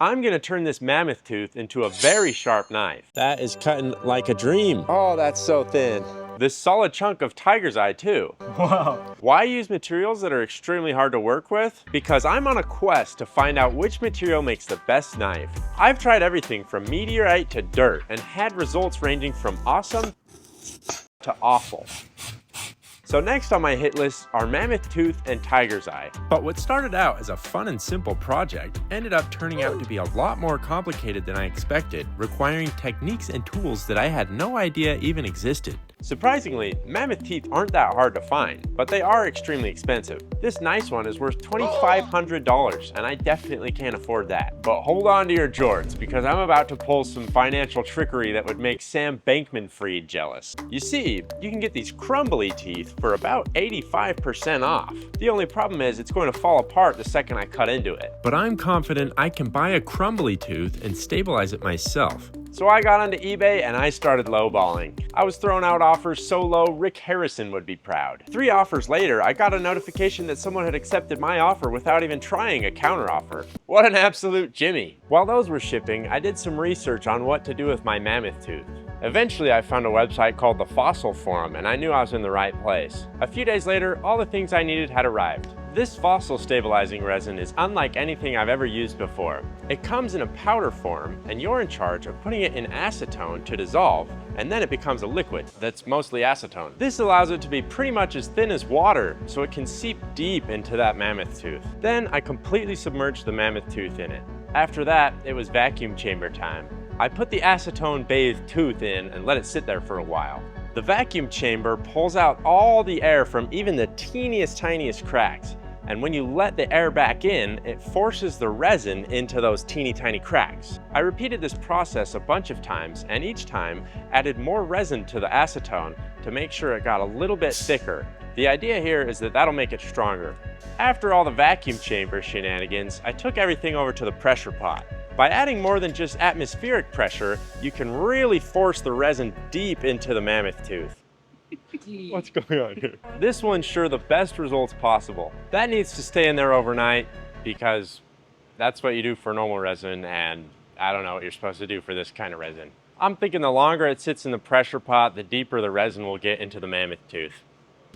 I'm gonna turn this mammoth tooth into a very sharp knife. That is cutting like a dream. Oh, that's so thin. This solid chunk of tiger's eye too. Wow. Why use materials that are extremely hard to work with? Because I'm on a quest to find out which material makes the best knife. I've tried everything from meteorite to dirt and had results ranging from awesome to awful. So next on my hit list are mammoth tooth and tiger's eye. But what started out as a fun and simple project ended up turning out to be a lot more complicated than I expected, requiring techniques and tools that I had no idea even existed. Surprisingly, mammoth teeth aren't that hard to find, but they are extremely expensive. This nice one is worth $2,500, and I definitely can't afford that. But hold on to your jorts, because I'm about to pull some financial trickery that would make Sam Bankman-Fried jealous. You see, you can get these crumbly teeth for about 85% off. The only problem is it's going to fall apart the second I cut into it. But I'm confident I can buy a crumbly tooth and stabilize it myself. So I got onto eBay and I started lowballing. I was throwing out offers so low Rick Harrison would be proud. 3 offers later, I got a notification that someone had accepted my offer without even trying a counteroffer. What an absolute Jimmy. While those were shipping, I did some research on what to do with my mammoth tooth. Eventually, I found a website called the Fossil Forum and I knew I was in the right place. A few days later, all the things I needed had arrived. This fossil stabilizing resin is unlike anything I've ever used before. It comes in a powder form, and you're in charge of putting it in acetone to dissolve, and then it becomes a liquid that's mostly acetone. This allows it to be pretty much as thin as water, so it can seep deep into that mammoth tooth. Then I completely submerged the mammoth tooth in it. After that, it was vacuum chamber time. I put the acetone-bathed tooth in and let it sit there for a while. The vacuum chamber pulls out all the air from even the tiniest cracks. And when you let the air back in, it forces the resin into those teeny tiny cracks. I repeated this process a bunch of times, and each time added more resin to the acetone to make sure it got a little bit thicker. The idea here is that that'll make it stronger. After all the vacuum chamber shenanigans, I took everything over to the pressure pot. By adding more than just atmospheric pressure, you can really force the resin deep into the mammoth tooth. What's going on here? This will ensure the best results possible. That needs to stay in there overnight because that's what you do for normal resin, and I don't know what you're supposed to do for this kind of resin. I'm thinking the longer it sits in the pressure pot, the deeper the resin will get into the mammoth tooth.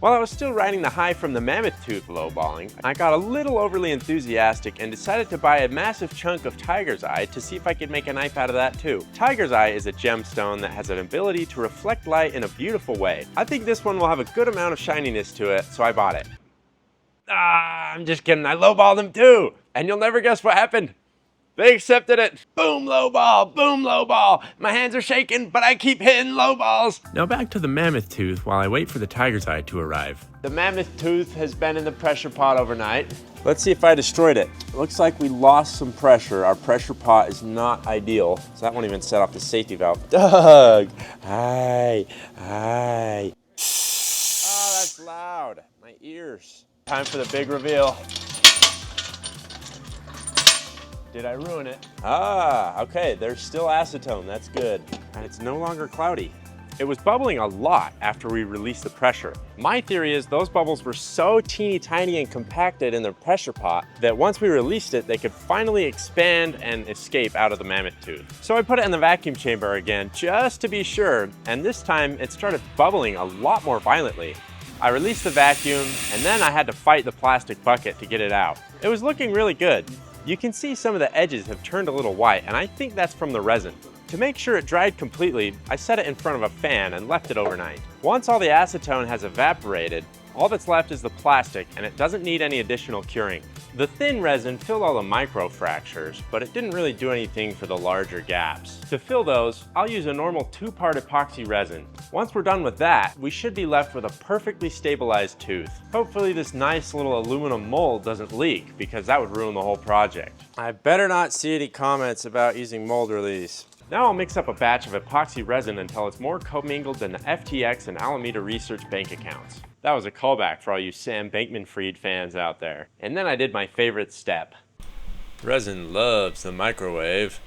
While I was still riding the high from the mammoth tooth lowballing, I got a little overly enthusiastic and decided to buy a massive chunk of tiger's eye to see if I could make a knife out of that too. Tiger's eye is a gemstone that has an ability to reflect light in a beautiful way. I think this one will have a good amount of shininess to it, so I bought it. I'm just kidding, I lowballed them too! And you'll never guess what happened. They accepted it. Boom, lowball, boom, lowball. My hands are shaking, but I keep hitting lowballs. Now back to the mammoth tooth while I wait for the tiger's eye to arrive. The mammoth tooth has been in the pressure pot overnight. Let's see if I destroyed it. Looks like we lost some pressure. Our pressure pot is not ideal, so that won't even set off the safety valve. Doug, hi. Oh, that's loud. My ears. Time for the big reveal. Did I ruin it? Okay, there's still acetone, that's good. And it's no longer cloudy. It was bubbling a lot after we released the pressure. My theory is those bubbles were so teeny tiny and compacted in the pressure pot that once we released it, they could finally expand and escape out of the mammoth tooth. So I put it in the vacuum chamber again, just to be sure, and this time it started bubbling a lot more violently. I released the vacuum, and then I had to fight the plastic bucket to get it out. It was looking really good. You can see some of the edges have turned a little white, and I think that's from the resin. To make sure it dried completely, I set it in front of a fan and left it overnight. Once all the acetone has evaporated, all that's left is the plastic, and it doesn't need any additional curing. The thin resin filled all the micro fractures, but it didn't really do anything for the larger gaps. To fill those, I'll use a normal 2-part epoxy resin. Once we're done with that, we should be left with a perfectly stabilized tooth. Hopefully this nice little aluminum mold doesn't leak, because that would ruin the whole project. I better not see any comments about using mold release. Now I'll mix up a batch of epoxy resin until it's more commingled than the FTX and Alameda Research bank accounts. That was a callback for all you Sam Bankman-Fried fans out there. And then I did my favorite step. Resin loves the microwave.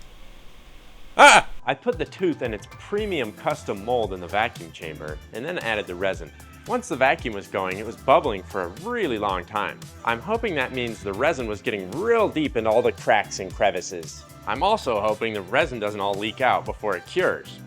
I put the tooth and its premium custom mold in the vacuum chamber and then added the resin. Once the vacuum was going, it was bubbling for a really long time. I'm hoping that means the resin was getting real deep into all the cracks and crevices. I'm also hoping the resin doesn't all leak out before it cures.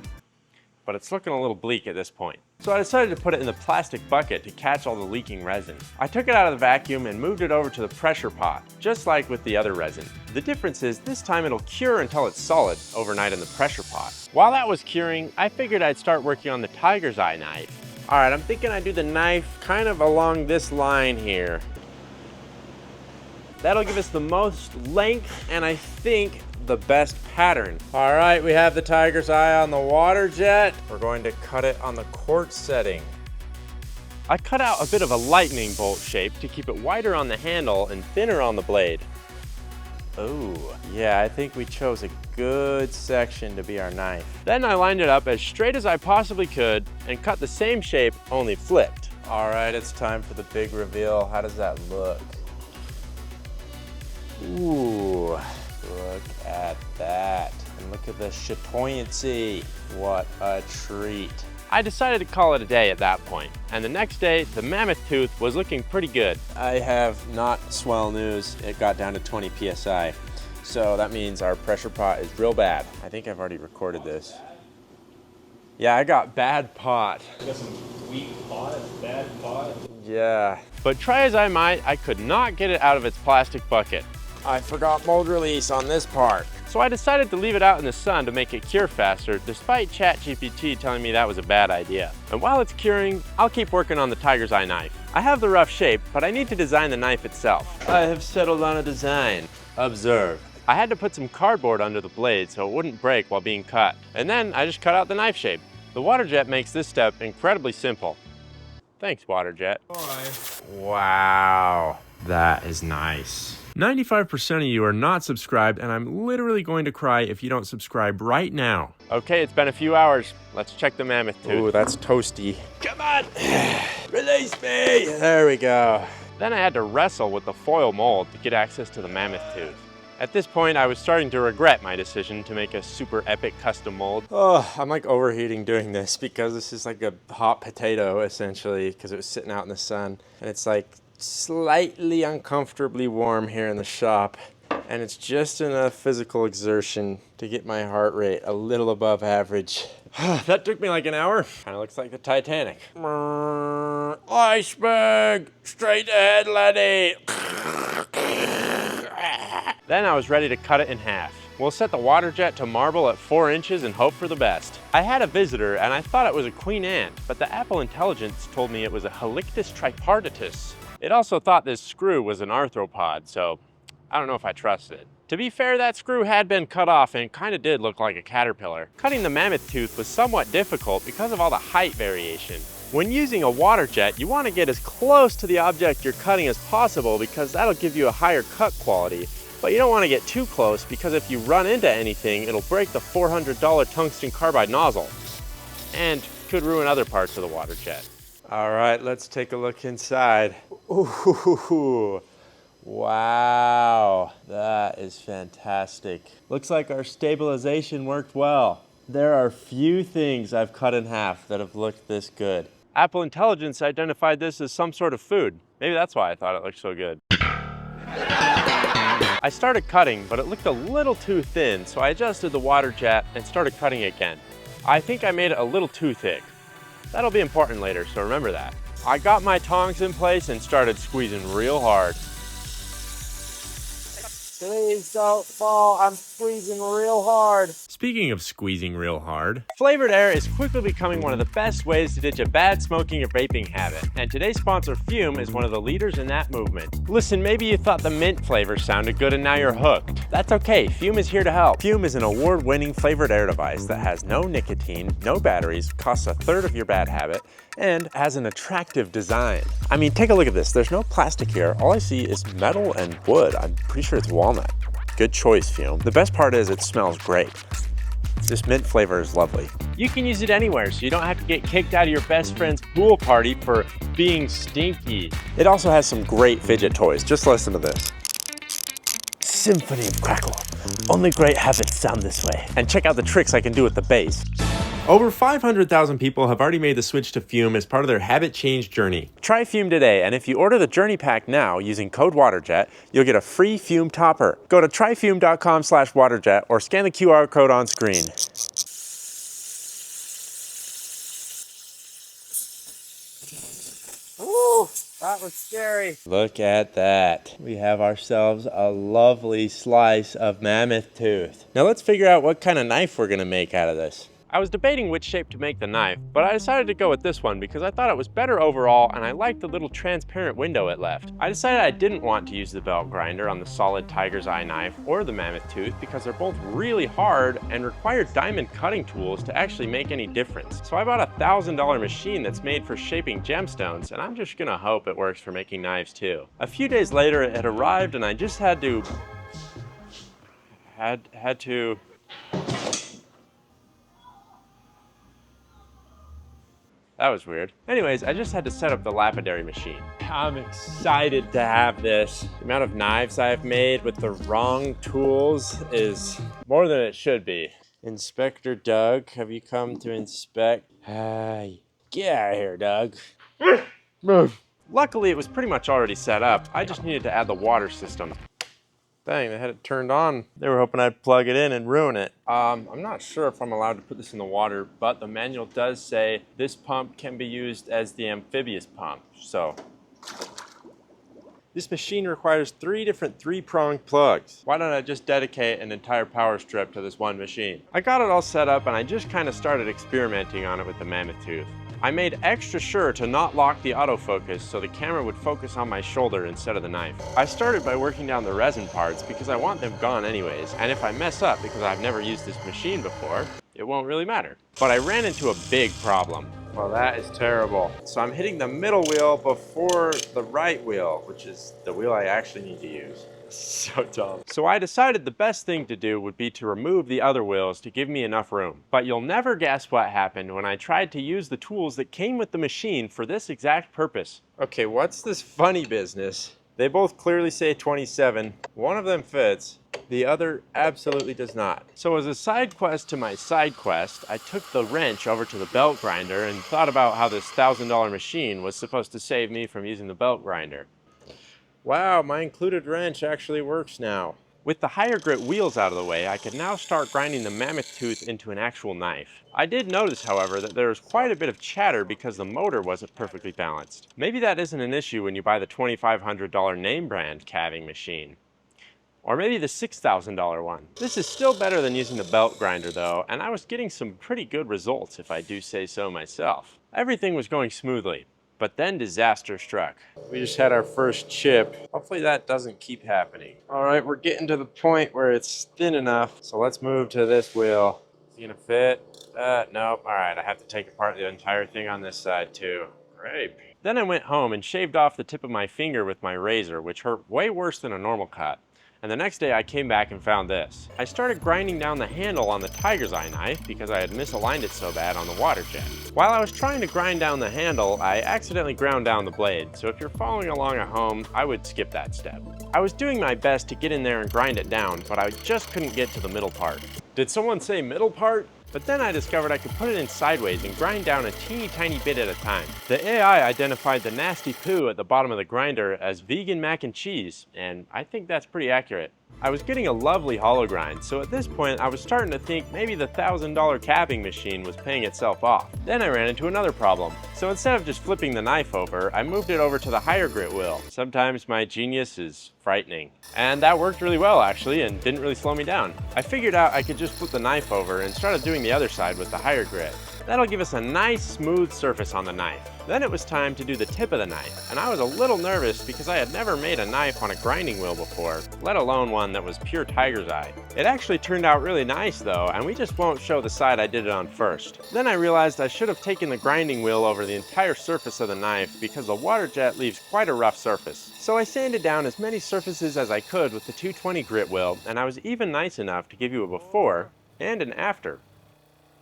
But it's looking a little bleak at this point. So I decided to put it in the plastic bucket to catch all the leaking resin. I took it out of the vacuum and moved it over to the pressure pot, just like with the other resin. The difference is this time it'll cure until it's solid overnight in the pressure pot. While that was curing, I figured I'd start working on the tiger's eye knife. All right, I'm thinking I'd do the knife kind of along this line here. That'll give us the most length and I think the best pattern. All right, we have the tiger's eye on the Waterjet. We're going to cut it on the quartz setting. I cut out a bit of a lightning bolt shape to keep it wider on the handle and thinner on the blade. Oh, yeah, I think we chose a good section to be our knife. Then I lined it up as straight as I possibly could and cut the same shape, only flipped. All right, it's time for the big reveal. How does that look? Ooh, look at that. And look at the chatoyancy. What a treat. I decided to call it a day at that point, and the next day, the mammoth tooth was looking pretty good. I have not swell news. It got down to 20 PSI. So that means our pressure pot is real bad. I think I've already recorded this. Yeah, I got bad pot. You got some weak pot, bad pot. Yeah. But try as I might, I could not get it out of its plastic bucket. I forgot mold release on this part. So I decided to leave it out in the sun to make it cure faster, despite ChatGPT telling me that was a bad idea. And while it's curing, I'll keep working on the tiger's eye knife. I have the rough shape, but I need to design the knife itself. I have settled on a design. Observe. I had to put some cardboard under the blade so it wouldn't break while being cut. And then I just cut out the knife shape. The Waterjet makes this step incredibly simple. Thanks, Waterjet. Bye. Wow, that is nice. 95% of you are not subscribed, and I'm literally going to cry if you don't subscribe right now. Okay, it's been a few hours. Let's check the mammoth tooth. Ooh, that's toasty. Come on, release me. There we go. Then I had to wrestle with the foil mold to get access to the mammoth tooth. At this point, I was starting to regret my decision to make a super epic custom mold. Oh, I'm like overheating doing this because this is like a hot potato essentially because it was sitting out in the sun. And it's like slightly uncomfortably warm here in the shop. And it's just enough physical exertion to get my heart rate a little above average. That took me like an hour. Kind of looks like the Titanic. Iceberg! Straight ahead, laddie! Then I was ready to cut it in half. We'll set the Waterjet to marble at 4 inches and hope for the best. I had a visitor and I thought it was a queen ant, but the Apple Intelligence told me it was a Halictus tripartitus. It also thought this screw was an arthropod, so I don't know if I trust it. To be fair, that screw had been cut off and kind of did look like a caterpillar. Cutting the mammoth tooth was somewhat difficult because of all the height variation. When using a Waterjet, you want to get as close to the object you're cutting as possible because that'll give you a higher cut quality. But you don't want to get too close because if you run into anything, it'll break the $400 tungsten carbide nozzle and could ruin other parts of the Waterjet. All right, let's take a look inside. Ooh, wow, that is fantastic. Looks like our stabilization worked well. There are few things I've cut in half that have looked this good. Apple Intelligence identified this as some sort of food. Maybe that's why I thought it looked so good. I started cutting, but it looked a little too thin, so I adjusted the Waterjet and started cutting again. I think I made it a little too thick. That'll be important later, so remember that. I got my tongs in place and started squeezing real hard. Please don't fall, I'm squeezing real hard. Speaking of squeezing real hard, Flavored air is quickly becoming one of the best ways to ditch a bad smoking or vaping habit, and today's sponsor Fume is one of the leaders in that movement. Listen, maybe you thought the mint flavor sounded good and now you're hooked. That's okay, Fume is here to help. Fume is an award-winning flavored air device that has no nicotine, no batteries, costs 1/3 of your bad habit, and has an attractive design. I mean, take a look at this. There's no plastic here. All I see is metal and wood. I'm pretty sure it's walnut. Good choice, Fume. The best part is it smells great. This mint flavor is lovely. You can use it anywhere, so you don't have to get kicked out of your best friend's pool party for being stinky. It also has some great fidget toys. Just listen to this. Symphony of Crackle. Only great habits sound this way. And check out the tricks I can do with the bass. Over 500,000 people have already made the switch to Fume as part of their habit change journey. Try Fume today, and if you order the Journey Pack now using code WATERJET, you'll get a free Fume topper. Go to tryfume.com/waterjet or scan the QR code on screen. Ooh, that was scary. Look at that. We have ourselves a lovely slice of mammoth tooth. Now let's figure out what kind of knife we're gonna make out of this. I was debating which shape to make the knife, but I decided to go with this one because I thought it was better overall and I liked the little transparent window it left. I decided I didn't want to use the belt grinder on the solid tiger's eye knife or the mammoth tooth because they're both really hard and require diamond cutting tools to actually make any difference. So I bought a $1,000 machine that's made for shaping gemstones, and I'm just gonna hope it works for making knives too. A few days later it had arrived and I just had to That was weird. Anyways, I just had to set up the lapidary machine. I'm excited to have this. The amount of knives I've made with the wrong tools is more than it should be. Inspector Doug, have you come to inspect? Get out of here, Doug. Luckily, it was pretty much already set up. I just needed to add the water system. Dang, they had it turned on. They were hoping I'd plug it in and ruin it. I'm not sure if I'm allowed to put this in the water, but the manual does say this pump can be used as the amphibious pump, so. This machine requires 3 different 3-pronged plugs. Why don't I just dedicate an entire power strip to this one machine? I got it all set up and I just kind of started experimenting on it with the mammoth tooth. I made extra sure to not lock the autofocus so the camera would focus on my shoulder instead of the knife. I started by working down the resin parts because I want them gone anyways, and if I mess up because I've never used this machine before, it won't really matter. But I ran into a big problem. Well, that is terrible. So I'm hitting the middle wheel before the right wheel, which is the wheel I actually need to use. So dumb. So I decided the best thing to do would be to remove the other wheels to give me enough room. But you'll never guess what happened when I tried to use the tools that came with the machine for this exact purpose. Okay, what's this funny business? They both clearly say 27. One of them fits. The other absolutely does not. So as a side quest to my side quest, I took the wrench over to the belt grinder and thought about how this $1,000 machine was supposed to save me from using the belt grinder. Wow, my included wrench actually works now. With the higher grit wheels out of the way, I could now start grinding the mammoth tooth into an actual knife. I did notice, however, that there was quite a bit of chatter because the motor wasn't perfectly balanced. Maybe that isn't an issue when you buy the $2,500 name brand calving machine. Or maybe the $6,000 one. This is still better than using the belt grinder though, and I was getting some pretty good results if I do say so myself. Everything was going smoothly. But then disaster struck. We just had our first chip. Hopefully that doesn't keep happening. All right, we're getting to the point where it's thin enough. So let's move to this wheel. Is it gonna fit? Nope. All right, I have to take apart the entire thing on this side too. Great. Then I went home and shaved off the tip of my finger with my razor, which hurt way worse than a normal cut. And the next day I came back and found this. I started grinding down the handle on the tiger's eye knife because I had misaligned it so bad on the Waterjet. While I was trying to grind down the handle, I accidentally ground down the blade, so if you're following along at home, I would skip that step. I was doing my best to get in there and grind it down, but I just couldn't get to the middle part. Did someone say middle part? But then I discovered I could put it in sideways and grind down a teeny tiny bit at a time. The AI identified the nasty poo at the bottom of the grinder as vegan mac and cheese, and I think that's pretty accurate. I was getting a lovely hollow grind, so at this point I was starting to think maybe the $1,000 capping machine was paying itself off. Then I ran into another problem. So instead of just flipping the knife over, I moved it over to the higher grit wheel. Sometimes my genius is frightening. And that worked really well actually, and didn't really slow me down. I figured out I could just flip the knife over and started doing the other side with the higher grit. That'll give us a nice smooth surface on the knife. Then it was time to do the tip of the knife, and I was a little nervous because I had never made a knife on a grinding wheel before, let alone one that was pure tiger's eye. It actually turned out really nice though, and we just won't show the side I did it on first. Then I realized I should have taken the grinding wheel over the entire surface of the knife because the Waterjet leaves quite a rough surface. So I sanded down as many surfaces as I could with the 220 grit wheel, and I was even nice enough to give you a before and an after.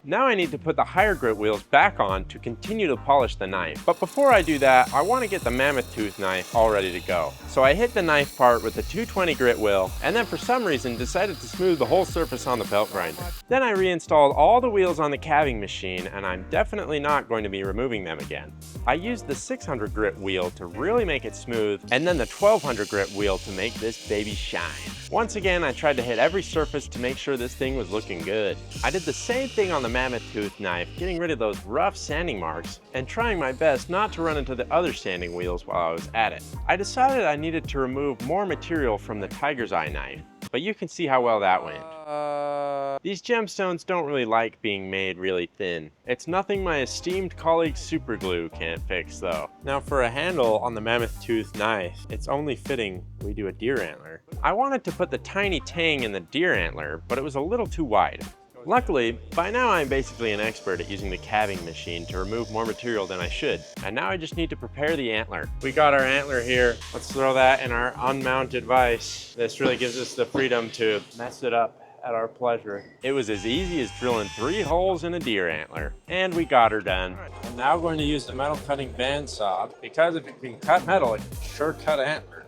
Now I need to put the higher grit wheels back on to continue to polish the knife. But before I do that, I want to get the mammoth tooth knife all ready to go. So I hit the knife part with the 220 grit wheel, and then for some reason decided to smooth the whole surface on the belt grinder. Then I reinstalled all the wheels on the calving machine, and I'm definitely not going to be removing them again. I used the 600 grit wheel to really make it smooth, and then the 1200 grit wheel to make this baby shine. Once again, I tried to hit every surface to make sure this thing was looking good. I did the same thing on the mammoth tooth knife, getting rid of those rough sanding marks and trying my best not to run into the other sanding wheels while I was at it. I decided I needed to remove more material from the tiger's eye knife, but you can see how well that went. These gemstones don't really like being made really thin. It's nothing my esteemed colleague super glue can't fix though. Now for a handle on the mammoth tooth knife, it's only fitting we do a deer antler. I wanted to put the tiny tang in the deer antler, but it was a little too wide. Luckily, by now I'm basically an expert at using the calving machine to remove more material than I should. And now I just need to prepare the antler. We got our antler here. Let's throw that in our unmounted vise. This really gives us the freedom to mess it up at our pleasure. It was as easy as drilling 3 holes in a deer antler. And we got her done. I'm now going to use the metal cutting bandsaw because if it can cut metal, it can sure cut antler.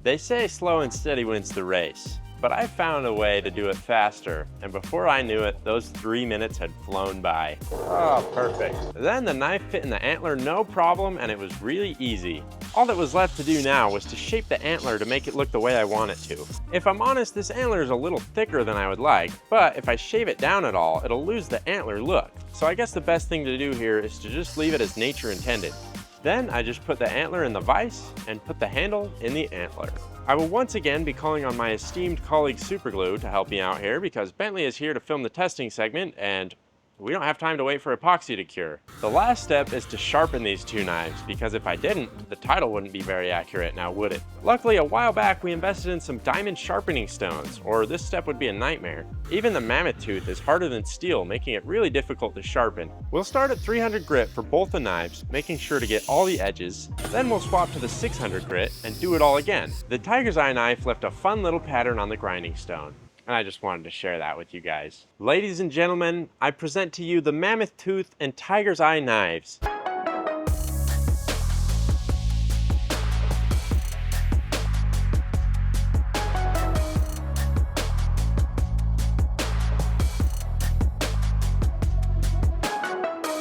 They say slow and steady wins the race, but I found a way to do it faster, and before I knew it, those 3 minutes had flown by. Oh, perfect. Then the knife fit in the antler no problem, and it was really easy. All that was left to do now was to shape the antler to make it look the way I want it to. If I'm honest, this antler is a little thicker than I would like, but if I shave it down at all, it'll lose the antler look. So I guess the best thing to do here is to just leave it as nature intended. Then I just put the antler in the vise and put the handle in the antler. I will once again be calling on my esteemed colleague Superglue to help me out here because Bentley is here to film the testing segment and we don't have time to wait for epoxy to cure. The last step is to sharpen these 2 knives because if I didn't, the title wouldn't be very accurate now, would it? Luckily, a while back we invested in some diamond sharpening stones, or this step would be a nightmare. Even the mammoth tooth is harder than steel, making it really difficult to sharpen. We'll start at 300 grit for both the knives, making sure to get all the edges. Then we'll swap to the 600 grit and do it all again. The tiger's eye knife left a fun little pattern on the grinding stone, and I just wanted to share that with you guys. Ladies and gentlemen, I present to you the mammoth tooth and tiger's eye knives.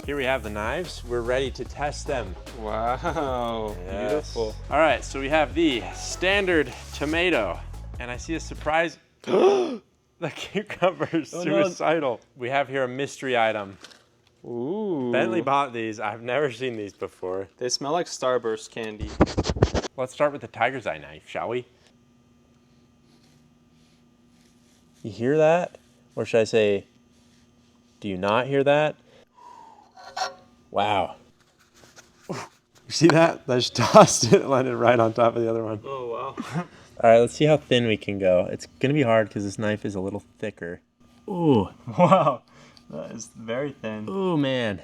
Here we have the knives. We're ready to test them. Wow, Yes. beautiful. All right, so we have the standard tomato, and I see a surprise. The cucumber's suicidal. We have here a mystery item. Ooh. Bentley bought these. I've never seen these before. They smell like Starburst candy. Let's start with the tiger's eye knife, shall we? You hear that? Or should I say, do you not hear that? Wow. You see that? I just tossed it and landed right on top of the other one. Oh, wow. All right, let's see how thin we can go. It's gonna be hard because this knife is a little thicker. Ooh. Wow, that is very thin. Ooh, man.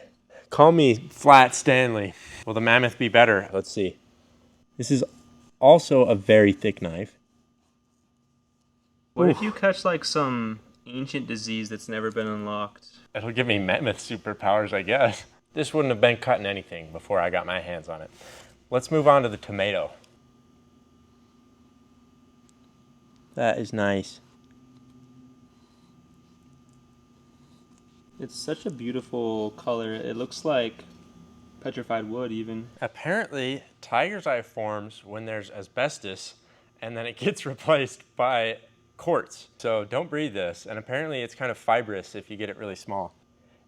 Call me Flat Stanley. Will the mammoth be better? Let's see. This is also a very thick knife. What if you catch like some ancient disease that's never been unlocked? It'll give me mammoth superpowers, I guess. This wouldn't have been cutting anything before I got my hands on it. Let's move on to the tomato. That is nice. It's such a beautiful color. It looks like petrified wood even. Apparently, tiger's eye forms when there's asbestos and then it gets replaced by quartz. So don't breathe this. And apparently it's kind of fibrous if you get it really small.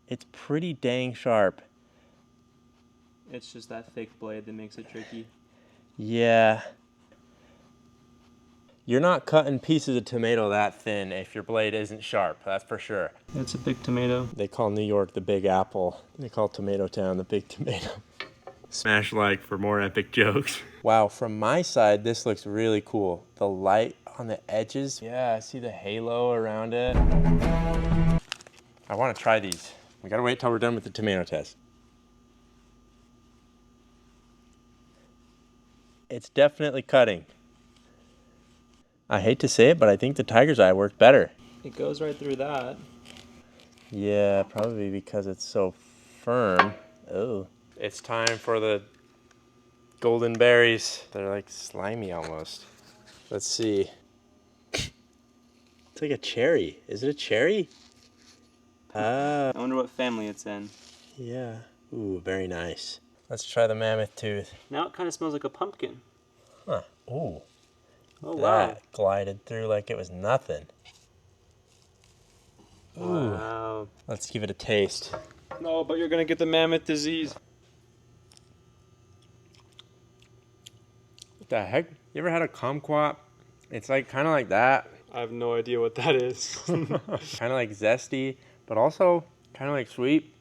It's pretty dang sharp. It's just that thick blade that makes it tricky. Yeah. You're not cutting pieces of tomato that thin if your blade isn't sharp, that's for sure. It's a big tomato. They call New York the Big Apple. They call Tomato Town the Big Tomato. Smash like for more epic jokes. Wow, from my side, this looks really cool. The light on the edges. Yeah, I see the halo around it. I want to try these. We gotta wait till we're done with the tomato test. It's definitely cutting. I hate to say it, but I think the tiger's eye worked better. It goes right through that. Yeah, probably because it's so firm. Oh. It's time for the golden berries. They're like slimy almost. Let's see. It's like a cherry. Is it a cherry? Ah. I wonder what family it's in. Yeah. Ooh, very nice. Let's try the mammoth tooth. Now it kind of smells like a pumpkin. Huh. Ooh. Oh, wow. That glided through like it was nothing. Ooh. Wow. Let's give it a taste. No, but you're going to get the mammoth disease. What the heck? You ever had a kumquat? It's like kind of like that. I have no idea what that is. Kind of like zesty, but also kind of like sweet.